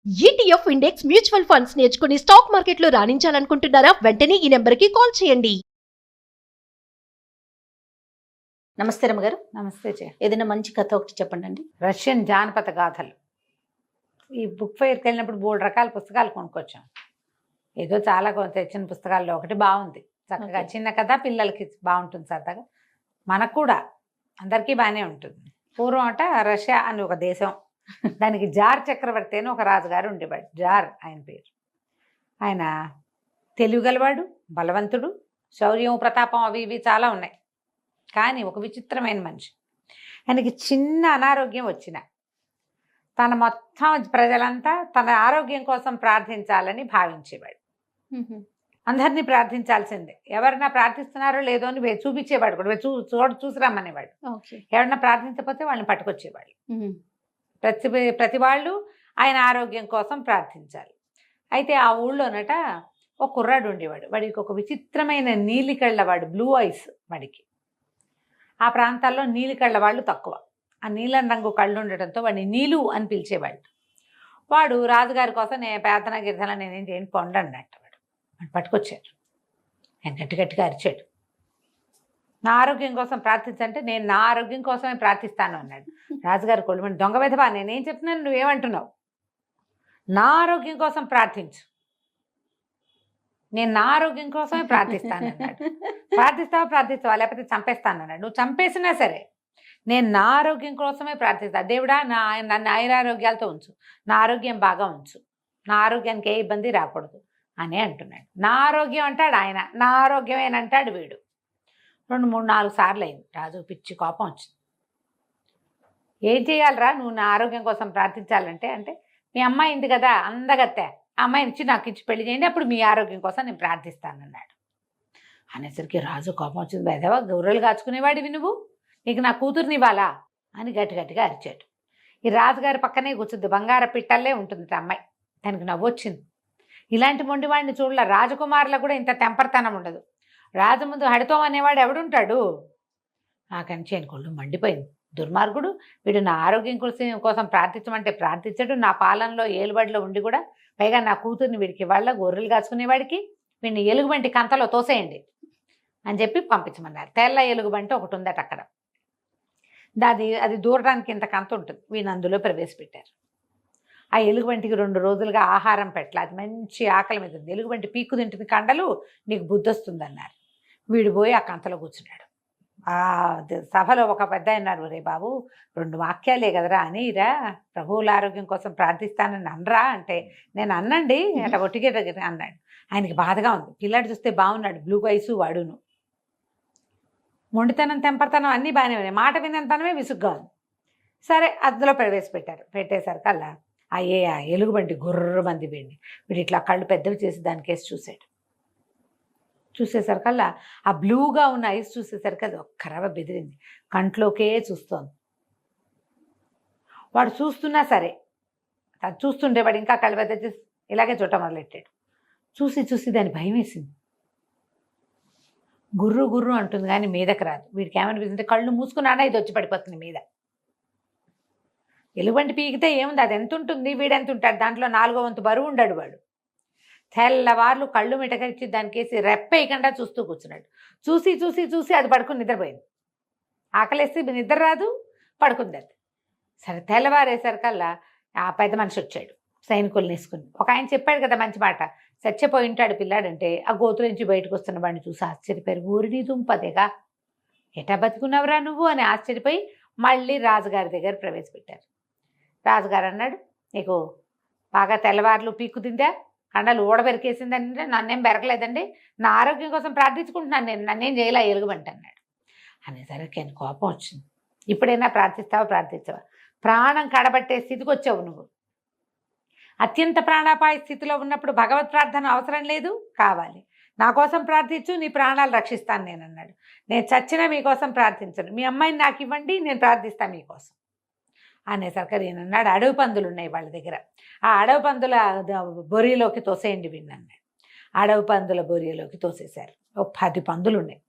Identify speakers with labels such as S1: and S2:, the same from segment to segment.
S1: ETF index mutual funds నేర్చుకుని stock మార్కెట్లో రాణించాలనుకుంటున్నారా? వెంటనే ఈ నెంబర్కి కాల్ చేయండి. నమస్తే రమ్మగారు.
S2: నమస్తే చే.
S1: ఏదైనా మంచి కథ ఒకటి చెప్పండి అండి.
S2: రష్యన్ జానపద గాథలు. ఈ బుక్ ఫెయిర్కి వెళ్ళినప్పుడు 3 రకాల పుస్తకాలు కొనుక్కొచ్చాం. ఏదో చాలా తెచ్చిన పుస్తకాల్లో ఒకటి బాగుంది, చక్కగా చిన్న కథ, పిల్లలకి బాగుంటుంది సరదాగా, మనకు కూడా అందరికీ బాగానే ఉంటుంది. పూర్వం అట రష్యా అని ఒక దేశం, దానికి జార్ చక్రవర్తి అని ఒక రాజుగారు ఉండేవాడు. జార్ ఆయన పేరు. ఆయన తెలివిగలవాడు, బలవంతుడు, శౌర్యం, ప్రతాపం అవి ఇవి చాలా ఉన్నాయి. కానీ ఒక విచిత్రమైన మనిషి. ఆయనకి చిన్న అనారోగ్యం వచ్చిన తన మొత్తం ప్రజలంతా తన ఆరోగ్యం కోసం ప్రార్థించాలని భావించేవాడు. అందరినీ ప్రార్థించాల్సిందే, ఎవరైనా ప్రార్థిస్తున్నారో లేదో అని చూపించేవాడు కూడా, చూసి రమ్మనేవాడు. ఎవరైనా ప్రార్థించకపోతే వాళ్ళని పట్టుకొచ్చేవాడు. ప్రతి వాళ్ళు ఆయన ఆరోగ్యం కోసం ప్రార్థించాలి. అయితే ఆ ఊళ్ళోనట ఒక కుర్రాడు ఉండేవాడు. వాడికి ఒక విచిత్రమైన నీలికళ్ళ వాడు, బ్లూ ఐస్ వాడికి. ఆ ప్రాంతాల్లో నీలికళ్ళ వాళ్ళు తక్కువ. ఆ నీలం రంగు కళ్ళు ఉండటంతో వాడిని నీలు అని పిలిచేవాళ్ళు. వాడు రాజుగారి కోసం నేను ప్రార్థన గిరిధన నేనేం చేయను పొండి అన్నట్టు. వాడు పట్టుకొచ్చారు. ఆయన గట్టిగా అరిచాడు, నా ఆరోగ్యం కోసం ప్రార్థించంటే నేను నా ఆరోగ్యం కోసమే ప్రార్థిస్తాను అన్నాడు. రాజుగారు కొడుమని, దొంగ విధవా, నేనేం చెప్తున్నాను నువ్వేమంటున్నావు? నా ఆరోగ్యం కోసం ప్రార్థించు, నేను నా ఆరోగ్యం కోసమే ప్రార్థిస్తాను అన్నాడు. ప్రార్థిస్తావా లేకపోతే చంపేస్తాను అన్నాడు. నువ్వు చంపేసినా సరే నేను నా ఆరోగ్యం కోసమే ప్రార్థిస్తాను. దేవుడా, నన్ను ఆరోగ్యాలతో ఉంచు, నా ఆరోగ్యం బాగా ఉంచు, నా ఆరోగ్యానికి ఏ ఇబ్బంది రాకూడదు అని అంటున్నాడు. నా ఆరోగ్యం అంటాడు ఆయన, నా ఆరోగ్యమేనంటాడు వీడు. 2, 3, 4 సార్లు అయింది. రాజు పిచ్చి కోపం వచ్చింది. ఏం చేయాలరా నువ్వు నా ఆరోగ్యం కోసం ప్రార్థించాలంటే? అంటే మీ అమ్మాయి ఉంది కదా అందగత్తె, ఆ అమ్మాయిని ఇచ్చి నాకు ఇచ్చి పెళ్లి చేయండి, అప్పుడు మీ ఆరోగ్యం కోసం నేను ప్రార్థిస్తానన్నాడు. అనేసరికి రాజు కోపం వచ్చింది. బెదవా, గౌరవులు కాచుకునేవాడివి నువ్వు, నీకు నా కూతుర్ని ఇవ్వాలా అని గట్టిగా అరిచాడు. ఈ రాజుగారి పక్కనే కూర్చుంది, బంగార పిట్టల్లే ఉంటుంది అమ్మాయి. దానికి నవ్వొచ్చింది. ఇలాంటి మొండివాడిని చూడలే, రాజకుమారులకు కూడా ఇంత తెంపర్తనం ఉండదు. రాజు ముందు హడితో అనేవాడు ఎవడుంటాడు? ఆ కంచేని కొళ్ళు మండిపోయింది. దుర్మార్గుడు వీడు, నా ఆరోగ్యం కోసం ప్రార్థించమంటే ప్రార్థించడు, నా పాలనలో ఏలుబడిలో ఉండి కూడా పైగా నా కూతుర్ని వీడికి వాళ్ళ గొర్రెలు కాచుకునేవాడికి వీడిని ఎలుగుబంటి కంతలో తోసేయండి అని చెప్పి పంపించమన్నారు. తెల్ల ఎలుగుబంటి ఒకటి ఉందట అక్కడ, అది దూరడానికి ఇంత కంత ఉంటుంది. వీడిని అందులో ప్రవేశపెట్టారు. ఆ ఎలుగుబంటికి 2 రోజులుగా ఆహారం పెట్టలే, అది మంచి ఆకలి మీద ఉంది. ఎలుగుబంటి పీక్కు తింటుంది కండలు, నీకు బుద్ధి వస్తుంది అన్నారు. వీడు పోయి ఆ కంతలో కూర్చున్నాడు. ఆ సభలో ఒక పెద్ద అన్నారు, రే బాబు 2 వాక్యాలే కదరా అనిరా, ప్రభువుల ఆరోగ్యం కోసం ప్రార్థిస్తానని అనరా అంటే, నేను అన్నండి అట్లా ఒట్టిగే అన్నాడు. ఆయనకి బాధగా ఉంది. పిల్లాడు చూస్తే బాగున్నాడు, బ్లూ ఐసు వాడును, మొండితనం తెంపర్తనం అన్నీ బాగానే ఉన్నాయి, మాట వినంతనమే విసుగ్గా ఉంది. సరే అందులో ప్రవేశపెట్టారు. పెట్టేసరికల్లా ఆ ఎలుగుబంటి గుర్రమంది వీడు ఇట్లా కళ్ళు పెద్దవి చేసి దానికేసి చూశాడు. చూసేసరికల్లా ఆ బ్లూగా ఉన్న ఐస్ చూసేసరికి అది ఒక్కరవ బెదిరింది, కంట్లోకే చూస్తోంది. వాడు చూస్తున్నా సరే, అది చూస్తుంటే వాడు ఇంకా కళ్ళు పెద్ద చేసి ఇలాగే చూడటం మొదలెట్టాడు. చూసి దాని భయం వేసింది. గుర్రు అంటుంది కానీ మీదకి రాదు. వీడికి ఏమనిపిస్తుంటే కళ్ళు మూసుకున్నాడా ఇది వచ్చి పడిపోతుంది మీద. ఎలుగుబంటి పీకితే ఏముంది, అది ఎంత ఉంటుంది, వీడెంత ఉంటాడు, దాంట్లో 4వ వంతు బరువు ఉండడు వాడు. తెల్లవార్లు కళ్ళు మిటకరించి దానికేసి రెప్పేయకుండా చూస్తూ కూర్చున్నాడు. చూసి అది పడుకుని నిద్రపోయింది. ఆకలేసి నిద్ర రాదు, పడుకుంది అది. సరే తెల్లవారేసరికల్లా ఆ పెద్ద మనిషి వచ్చాడు సైనికులను వేసుకుని. ఒక ఆయన చెప్పాడు కదా మంచి మాట, చచ్చిపోయి ఉంటాడు పిల్లాడంటే. ఆ గోతుల నుంచి బయటకు వస్తున్న వాడిని చూసి ఆశ్చర్యపోయారు. ఊరిని దుంపదేగా, ఎటా బతుకున్నావురా నువ్వు అని ఆశ్చర్యపోయి మళ్ళీ రాజుగారి దగ్గర ప్రవేశపెట్టారు. రాజుగారు అన్నాడు, నీకు బాగా తెల్లవార్లు పీక్కు తిందా, కండలు ఊడబెరికేసిందంటే, నన్నేం బెరకలేదండి, నా ఆరోగ్యం కోసం ప్రార్థించుకుంటున్నాను, నేను నన్నేం చేయలే ఎలుగుబంటి అన్నాడు. అనేసరికి ఆయన కోపం వచ్చింది. ఇప్పుడైనా ప్రార్థించావా? ప్రాణం కడబట్టే స్థితికి వచ్చావు నువ్వు. అత్యంత ప్రాణాపాయ స్థితిలో ఉన్నప్పుడు భగవత్ ప్రార్థన అవసరం లేదు, కావాలి. నా కోసం ప్రార్థించు, నీ ప్రాణాలు రక్షిస్తాను నేను అన్నాడు. నేను చచ్చినా మీకోసం ప్రార్థించను, మీ అమ్మాయిని నాకు ఇవ్వండి, నేను ప్రార్థిస్తాను మీకోసం అనేసరికి నేను అన్నాడు, అడవి పందులు ఉన్నాయి వాళ్ళ దగ్గర, ఆ అడవి పందుల బొరియలోకి తోసేయండి వీడిని అన్నాడు. అడవి పందుల బొరియలోకి తోసేశారు. 10 పందులు ఉన్నాయి.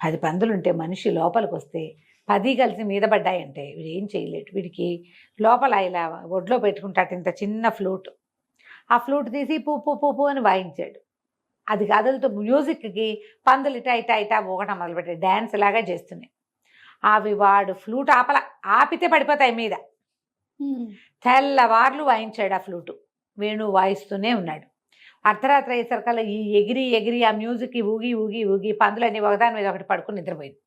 S2: 10 పందులు ఉంటే మనిషి లోపలికి వస్తే 10 కలిసి మీద పడ్డాయంటే వీడు ఏం చేయలేడు. వీడికి లోపల ఇలా ఒడ్లో పెట్టుకుంటాడు ఇంత చిన్న ఫ్లూట్. ఆ ఫ్లూట్ తీసి పూ పూ పూ పూ అని వాయించాడు. అది కదులుతూ మ్యూజిక్కి పందులు ఇటా ఇటా ఇటా ఊగటం మొదలుపెట్టాడు. డ్యాన్స్ లాగా చేస్తున్నాయి. అవి వాడు ఫ్లూట్ ఆపితే పడిపోతాయి మీద. తెల్లవార్లు వాయించాడు ఆ ఫ్లూటు. వేణువు వాయిస్తూనే ఉన్నాడు. అర్ధరాత్రి అయ్యేసరికల్లా ఈ ఎగిరి ఎగిరి ఆ మ్యూజిక్కి ఊగి ఊగి ఊగి పందులన్నీ ఒకదాని మీద ఒకటి పడుకుని నిద్రపోయింది.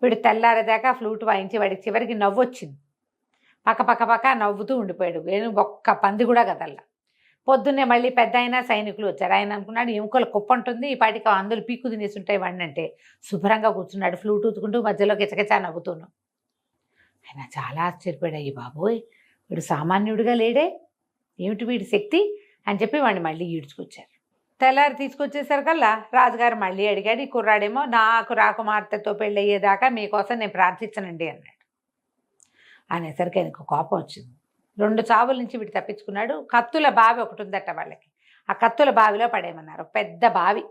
S2: వీడు తెల్లారేదాకా ఫ్లూట్ వాయించి వాడికి చివరికి నవ్వు వచ్చింది. పక్క పక్క పక్క నవ్వుతూ ఉండిపోయాడు. వేణు ఒక్క పంది కూడా కదల్లా. పొద్దున్నే మళ్ళీ పెద్ద అయినా సైనికులు వచ్చారు. ఆయన అనుకున్నాడు ఎముకలు కుప్ప ఉంటుంది, ఈ పాటికి అందులో పీక్కు తినేసి ఉంటాయి వాడిని అంటే. శుభ్రంగా కూర్చున్నాడు ఫ్లూట్ ఊతుకుంటూ మధ్యలో గిచగిచా నవ్వుతూను. ఆయన చాలా ఆశ్చర్యపోయాడు. అయ్యి బాబోయ్, వీడు సామాన్యుడిగా లేడే, ఏమిటి వీడి శక్తి అని చెప్పి వాడిని మళ్ళీ ఈడ్చుకొచ్చారు. తెల్లారి తీసుకొచ్చేసరికల్లా రాజుగారు మళ్ళీ అడిగాడు. ఈ కుర్రాడేమో నాకు రాకుమార్తెతో పెళ్ళి అయ్యేదాకా మీకోసం నేను ప్రార్థించనండి అన్నాడు. అనేసరికి ఆయనకు కోపం వచ్చింది. 2 చావుల నుంచి వీడు తప్పించుకున్నాడు. కత్తుల బావి ఒకటి ఉందట వాళ్ళకి. ఆ కత్తుల బావిలో పడేయమన్నారు. పెద్ద బావి,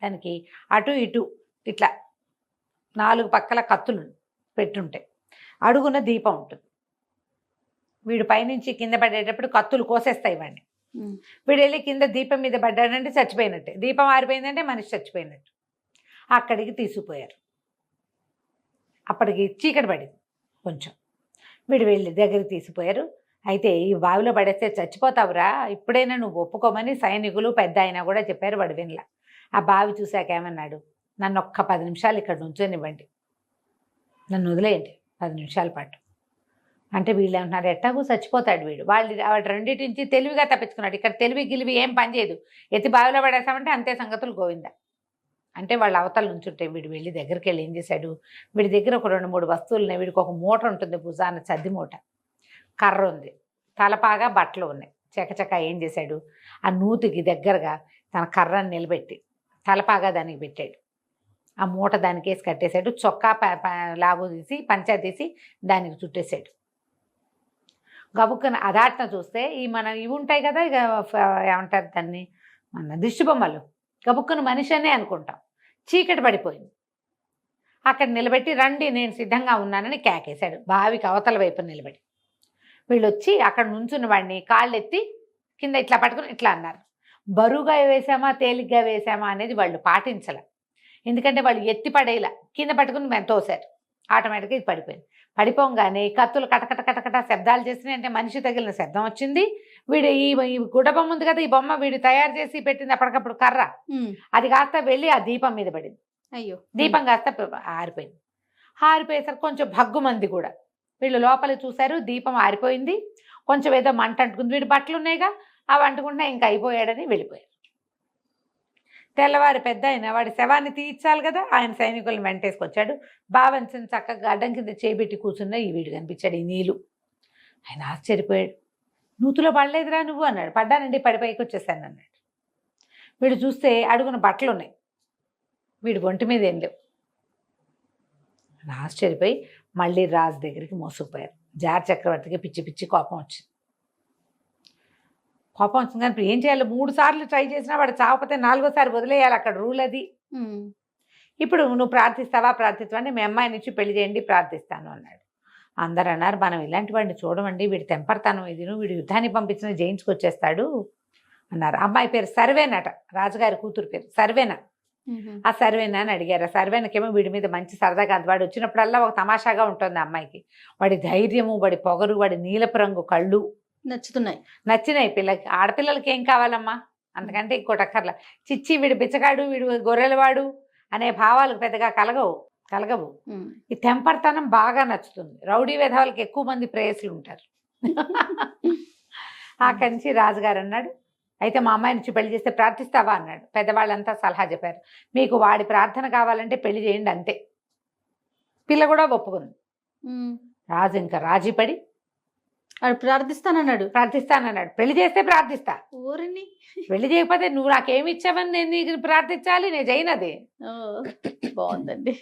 S2: దానికి అటు ఇటు ఇట్లా 4 పక్కల కత్తులు పెట్టుంటాయి. అడుగున దీపం ఉంటుంది. వీడు పైనుంచి కింద పడేటప్పుడు కత్తులు కోసేస్తాయి వాడిని. వీడు వెళ్ళి కింద దీపం మీద పడ్డాడంటే చచ్చిపోయినట్టే. దీపం ఆరిపోయిందంటే మనిషి చచ్చిపోయినట్టు. అక్కడికి తీసుకుపోయారు. అప్పటికి చీకటి పడింది కొంచెం. వీడు వెళ్ళి దగ్గరికి తీసుకుపోయారు. అయితే ఈ బావిలో పడేస్తే చచ్చిపోతావురా, ఇప్పుడైనా నువ్వు ఒప్పుకోమని సైనికులు పెద్ద అయినా కూడా చెప్పారు. వాడు వినలా. ఆ బావి చూశాక ఏమన్నాడు, నన్ను ఒక్క 10 నిమిషాలు ఇక్కడ నుంచోనివ్వండి, నన్ను వదిలేయండి 10 నిమిషాల పాటు అంటే వీళ్ళు ఏమంటున్నారు, ఎట్టాగూ చచ్చిపోతాడు వీడు. వాడు రెండింటి నుంచి తెలివిగా తప్పించుకున్నాడు. ఇక్కడ తెలివి గిలివి ఏం పనిచేయదు. ఎత్తి బావిలో పడేసామంటే అంతే సంగతులు గోవిందా. అంటే వాళ్ళు అవతల నుంచుంటే వీడు వెళ్ళి దగ్గరికి వెళ్ళి ఏం చేశాడు, వీడి దగ్గర ఒక 2-3 వస్తువులున్నాయి. వీడికి ఒక మూట ఉంటుంది, భుజాన సద్ది మూట, కర్ర ఉంది, తలపాగా బట్టలు ఉన్నాయి. చకచక ఏం చేశాడు, ఆ నూతికి దగ్గరగా తన కర్రను నిలబెట్టి తలపాగా దానికి పెట్టాడు. ఆ మూట దానికి వేసి కట్టేశాడు. చొక్కా లాగు తీసి పంచా తీసి దానికి చుట్టేశాడు. గబుక్కన అదాటన చూస్తే ఇవి ఉంటాయి కదా, ఇక ఏమంటారు దాన్ని, మన దిష్టి బొమ్మలు, గబుక్కన మనిషి అనే అనుకుంటాం. చీకటి పడిపోయింది. అక్కడ నిలబెట్టి రండి నేను సిద్ధంగా ఉన్నానని కేకేశాడు. బావికి అవతల వైపు నిలబడి. వీళ్ళు వచ్చి అక్కడ నుంచున్న వాడిని కాళ్ళు ఎత్తి కింద ఇట్లా పట్టుకుని ఇట్లా అన్నారు. బరువుగా వేసామా తేలిగ్గా వేసామా అనేది వాళ్ళు పాటించాల. ఎందుకంటే వాళ్ళు ఎత్తి పడేలా కింద పట్టుకుని తోశారు. ఆటోమేటిక్గా ఇది పడిపోయింది. పడిపోగానే కత్తులు కటకట కటకట శబ్దాలు చేసినాయి. అంటే మనిషి తగిలిన శబ్దం వచ్చింది. వీడు ఈ గుడ్డబొమ్మ ఉంది కదా, ఈ బొమ్మ వీడు తయారు చేసి పెట్టింది అప్పటికప్పుడు కర్ర, అది కాస్త వెళ్ళి ఆ దీపం మీద పడింది. అయ్యో, దీపం కాస్త ఆరిపోయింది. ఆరిపోయేసరికి కొంచెం భగ్గుమంది కూడా. వీళ్ళు లోపలికి చూశారు, దీపం ఆరిపోయింది. కొంచెం ఏదో మంట అంటుకుంది. వీడు బట్టలు ఉన్నాయిగా, అవి అంటుకుంటున్నా ఇంకా అయిపోయాడని వెళ్ళిపోయారు. తెల్లవారి పెద్ద అయిన వాడి శవాన్ని తీర్చాలి కదా, ఆయన సైనికులను వెంటేసుకొచ్చాడు. బావంచని చక్కగా అడ్డం కింద చేపెట్టి కూర్చున్న ఈ వీడు కనిపించాడు, ఈ నీళ్ళు. ఆయన ఆశ్చర్యపోయాడు. నూతులో పడలేదురా నువ్వు అన్నాడు. పడ్డానండి, పైకి వచ్చేసాను అన్నాడు. వీడు చూస్తే అడుగున బట్టలు ఉన్నాయి, వీడు ఒంటి మీద ఏం లేవు. ఆశ్చర్యపోయి మళ్ళీ రాజు దగ్గరికి మోసుకుపోయారు. జార్ చక్రవర్తికి పిచ్చి పిచ్చి కోపం వచ్చింది. కానీ ఇప్పుడు ఏం చేయాలి, 3 సార్లు ట్రై చేసినా వాడు చావకపోతే 4వ సారి వదిలేయాలి, అక్కడ రూల్ అది. ఇప్పుడు నువ్వు ప్రార్థిస్తావా అంటే మీ అమ్మాయి నుంచి పెళ్లి చేయండి ప్రార్థిస్తాను అన్నాడు. అందరు అన్నారు, మనం ఇలాంటి వాడిని చూడమండి, వీడి తెంపర్తాను ఇది, వీడు యుద్ధానికి పంపించిన జయించుకొచ్చేస్తాడు అన్నారు. అమ్మాయి పేరు సర్వేనట, రాజుగారి కూతురు పేరు సర్వేనా. ఆ సర్వేనా అని అడిగారు. ఆ సర్వేనకేమో వీడి మీద మంచి సరదాగా, వాడు వచ్చినప్పుడల్లా ఒక తమాషాగా ఉంటుంది అమ్మాయికి. వాడి ధైర్యము, వాడి పొగరు, వాడి నీలపు రంగు కళ్ళు నచ్చినాయి పిల్లకి. ఆడపిల్లలకి ఏం కావాలమ్మా, అంతకంటే ఇంకోటి అక్కర్లా. చిచ్చి వీడు బిచ్చగాడు, వీడు గొర్రెలవాడు అనే భావాలు పెద్దగా కలగవు. ఈ తెంపర్తనం బాగా నచ్చుతుంది. రౌడీ విధవాళ్ళకి ఎక్కువ మంది ప్రేయసులు ఉంటారు. అక్కడి నుంచి రాజుగారు అన్నాడు, అయితే మా అమ్మాయి నుంచి పెళ్లి చేస్తే ప్రార్థిస్తావా అన్నాడు. పెద్దవాళ్ళంతా సలహా చెప్పారు, మీకు వాడి ప్రార్థన కావాలంటే పెళ్లి చేయండి అంతే. పిల్ల కూడా ఒప్పుకుంది. రాజు ఇంకా రాజీపడి ప్రార్థిస్తానన్నాడు. పెళ్లి చేస్తే ప్రార్థిస్తా, ఊరిని పెళ్లి చేయకపోతే నువ్వు నాకేమి ఇచ్చావని నేను నీకు ప్రార్థించాలి, నేను చేయనది. బాగుందండి.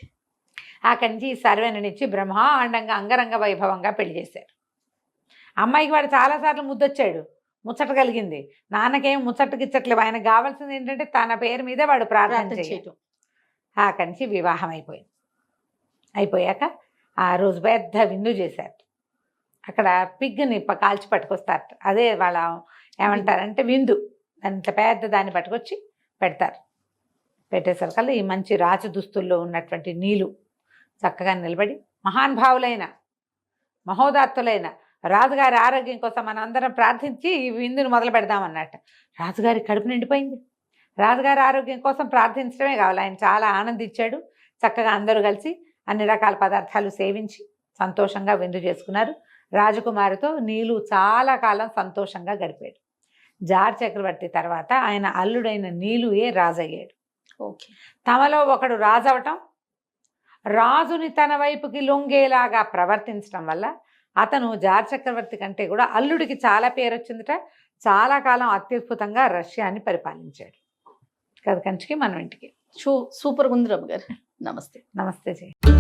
S2: అక్కడి నుంచి సర్వేనునిచ్చి బ్రహ్మాండంగా అంగరంగ వైభవంగా పెళ్లి చేశారు. అమ్మాయికి వాడు చాలాసార్లు ముద్దొచ్చాడు, ముచ్చట కలిగింది. నాన్నకేం ముచ్చటకిచ్చట్లేవు. ఆయనకు కావాల్సింది ఏంటంటే తన పేరు మీద వాడు ప్రార్థన చేయటం. అక్కడి నుంచి వివాహం అయిపోయింది. అయిపోయాక ఆ రోజు పెద్ద విందు చేశారు. అక్కడ పిగ్ని కాల్చి పట్టుకొస్తారు. అదే వాళ్ళ ఏమంటారంటే విందు. దాంట్లో పెద్ద దాన్ని పట్టుకొచ్చి పెడతారు. పెట్టేసరికల్లా ఈ మంచి రాజ దుస్తుల్లో ఉన్నటువంటి నీళ్ళు చక్కగా నిలబడి మహానుభావులైన మహోదాత్తులైన రాజుగారి ఆరోగ్యం కోసం మనం అందరం ప్రార్థించి ఈ విందును మొదలు పెడదామన్నట్టు. రాజుగారి కడుపు నిండిపోయింది. రాజుగారి ఆరోగ్యం కోసం ప్రార్థించడమే కావాలి. ఆయన చాలా ఆనందించాడు. చక్కగా అందరూ కలిసి అన్ని రకాల పదార్థాలు సేవించి సంతోషంగా విందు చేసుకున్నారు. రాజకుమారితో నీలు చాలా కాలం సంతోషంగా గడిపాడు. జార్ చక్రవర్తి తర్వాత ఆయన అల్లుడైన నీలుయే రాజయ్యాడు.
S3: ఓకే.
S2: తమలో ఒకడు రాజు అవటం, రాజుని తన వైపుకి లొంగేలాగా ప్రవర్తించడం వల్ల అతను జార్ చక్రవర్తి కంటే కూడా అల్లుడికి చాలా పేరు వచ్చిందిట. చాలా కాలం అత్యద్భుతంగా రష్యాని పరిపాలించాడు. కథ కంచికి మనం ఇంటికి.
S3: సూపర్ ఉంది రమ్య గారు. నమస్తే.
S2: నమస్తే జీ.